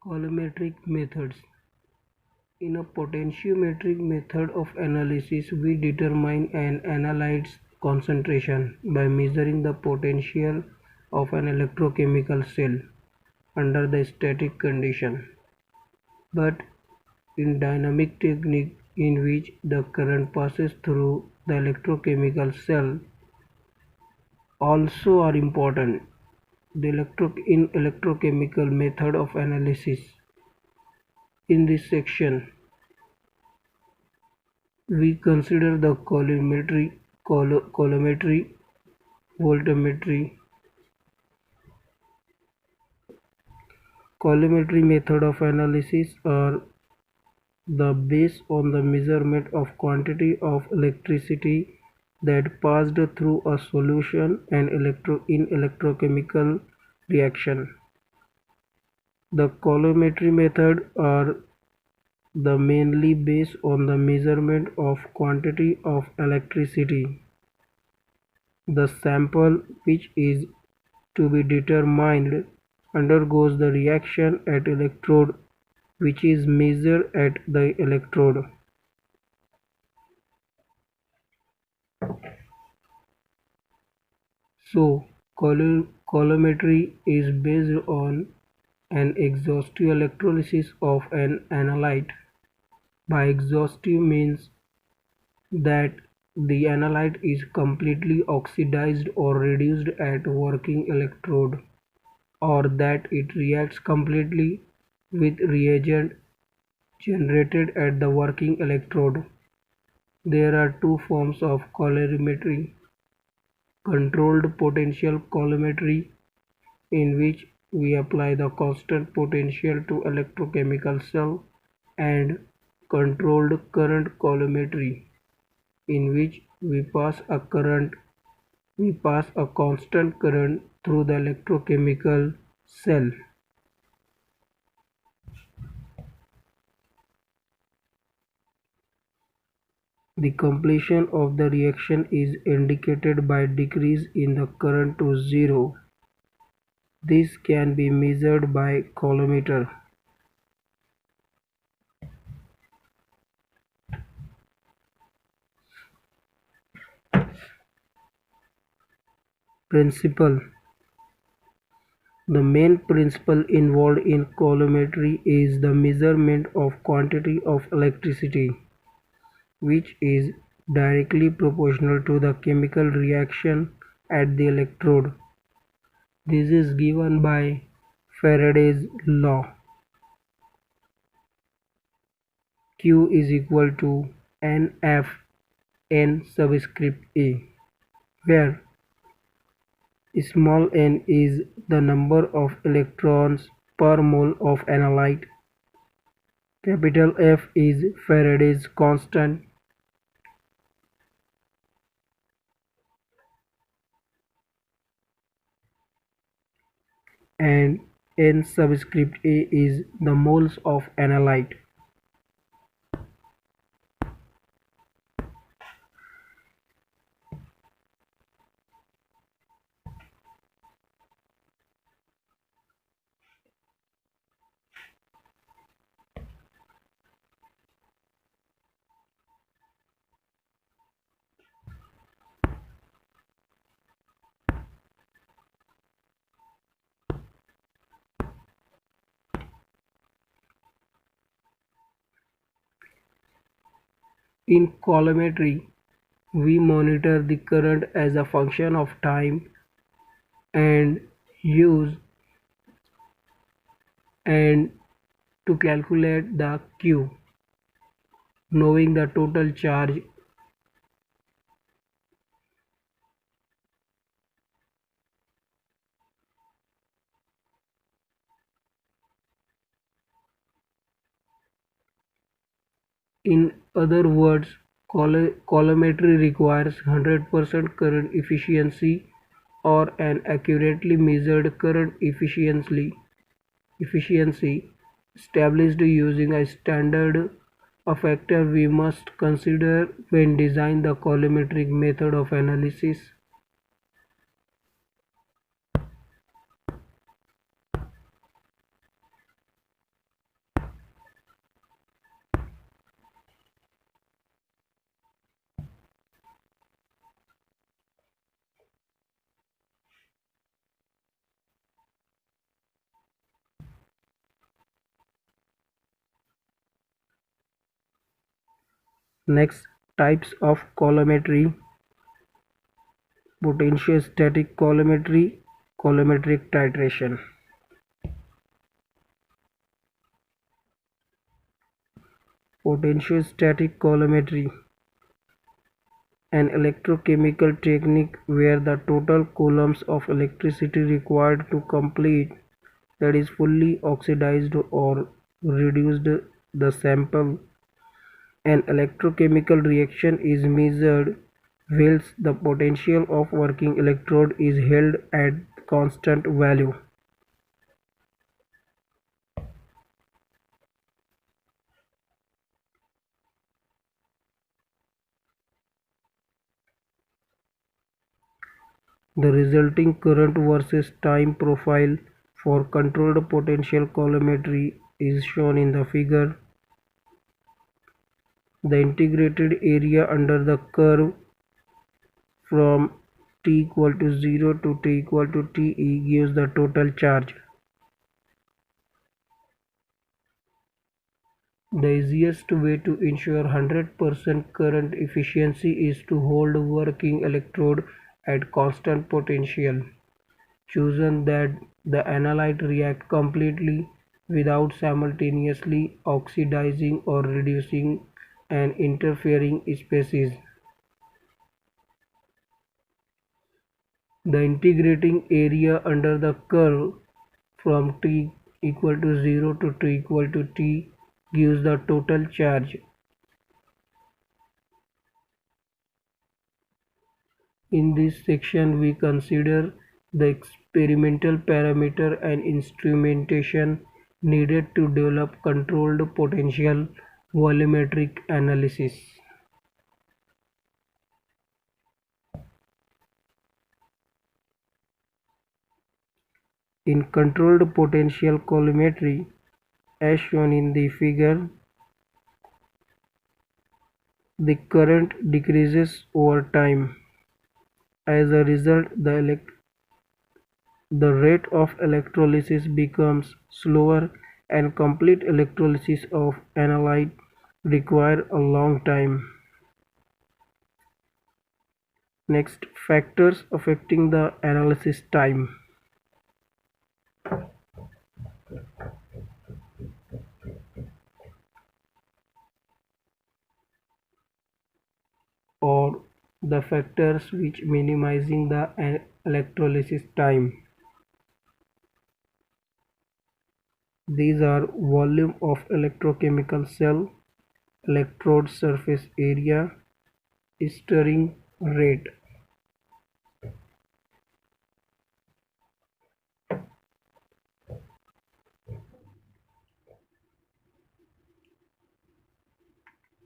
Colorimetric methods. In a potentiometric method of analysis, we determine an analyte's concentration by measuring the potential of an electrochemical cell under the static condition. But in dynamic technique in which the current passes through the electrochemical cell also are important. In electrochemical method of analysis. In this section, we consider the colorimetry, voltammetry. Colorimetry method of analysis are the based on the measurement of quantity of electricity that passed through a solution and in electrochemical reaction. The colorimetry method are the mainly based on the measurement of quantity of electricity. The sample which is to be determined undergoes the reaction at electrode which is measured at the electrode. So, colorimetry is based on an exhaustive electrolysis of an analyte. By exhaustive means that the analyte is completely oxidized or reduced at working electrode, or that it reacts completely with reagent generated at the working electrode. There are two forms of colorimetry: controlled potential colorimetry, in which we apply the constant potential to electrochemical cell, and controlled current colorimetry, in which we pass a constant current through the electrochemical cell. The completion of the reaction is indicated by decrease in the current to zero. This can be measured by colorimeter. Principle. The main principle involved in colorimetry is the measurement of quantity of electricity, which is directly proportional to the chemical reaction at the electrode. This is given by Faraday's law. Q is equal to NF N subscript A, where small n is the number of electrons per mole of analyte, capital F is Faraday's constant, and N subscript A is the moles of analyte. In colorimetry, we monitor the current as a function of time and use and to calculate the Q, knowing the total charge in other words, colorimetry requires 100% current efficiency or an accurately measured current efficiency established using a standard, a factor we must consider when design the colorimetric method of analysis. Next, types of colorimetry: potentiostatic colorimetry, colorimetric titration. Potentiostatic colorimetry, an electrochemical technique where the total coulombs of electricity required to complete, that is fully oxidized or reduced the sample. An electrochemical reaction is measured whilst the potential of working electrode is held at constant value. The resulting current versus time profile for controlled potential colorimetry is shown in the figure. The integrated area under the curve from t equal to 0 to t equal to Te gives the total charge. The easiest way to ensure 100% current efficiency is to hold working electrode at constant potential. Chosen that the analyte react completely without simultaneously oxidizing or reducing an interfering species. The integrating area under the curve from t equal to 0 to t equal to T gives the total charge. In this section we consider the experimental parameter and instrumentation needed to develop controlled potential volumetric analysis. In controlled potential colorimetry, as shown in the figure, the current decreases over time. As a result, the rate of electrolysis becomes slower and complete electrolysis of analyte require a long time. Next, factors affecting the analysis time. Or the factors which minimizing the electrolysis time. These are volume of electrochemical cell, electrode surface area, stirring rate.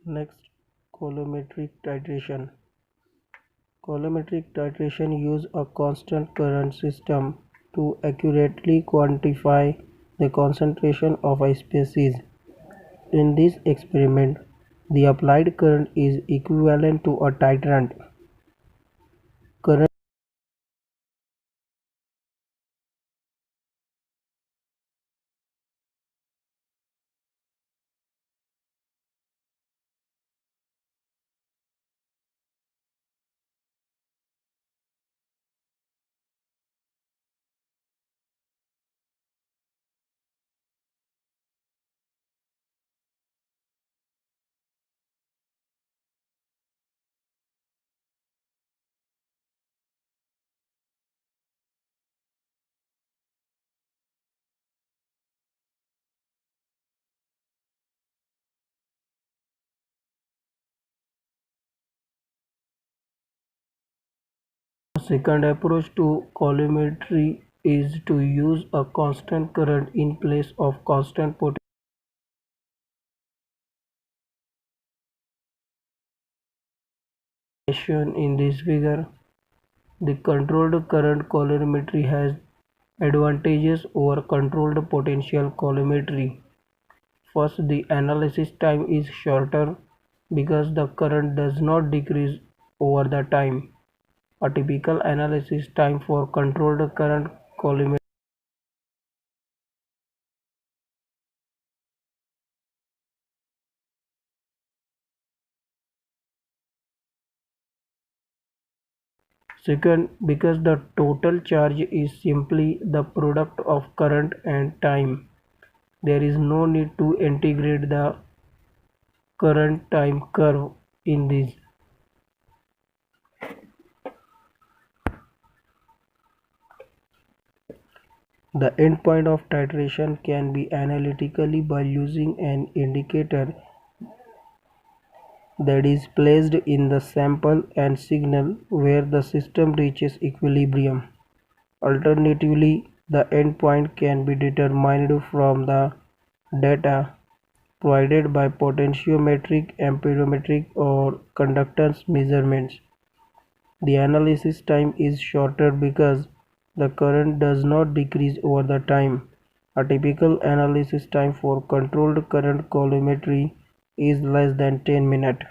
Next, colorimetric titration. Colorimetric titration uses a constant current system to accurately quantify the concentration of a species. In this experiment, the applied current is equivalent to a titrant current. A second approach to colorimetry is to use a constant current in place of constant potential. As shown in this figure, the controlled current colorimetry has advantages over controlled potential colorimetry. First, the analysis time is shorter because the current does not decrease over the time. A typical analysis time for controlled current colorimetry Second, because the total charge is simply the product of current and time, there is no need to integrate the current time curve in this. The endpoint of titration can be analytically by using an indicator that is placed in the sample and signal where the system reaches equilibrium. Alternatively, the endpoint can be determined from the data provided by potentiometric, amperometric, or conductance measurements. The analysis time is shorter because the current does not decrease over the time. A typical analysis time for controlled current colorimetry is less than 10 minutes.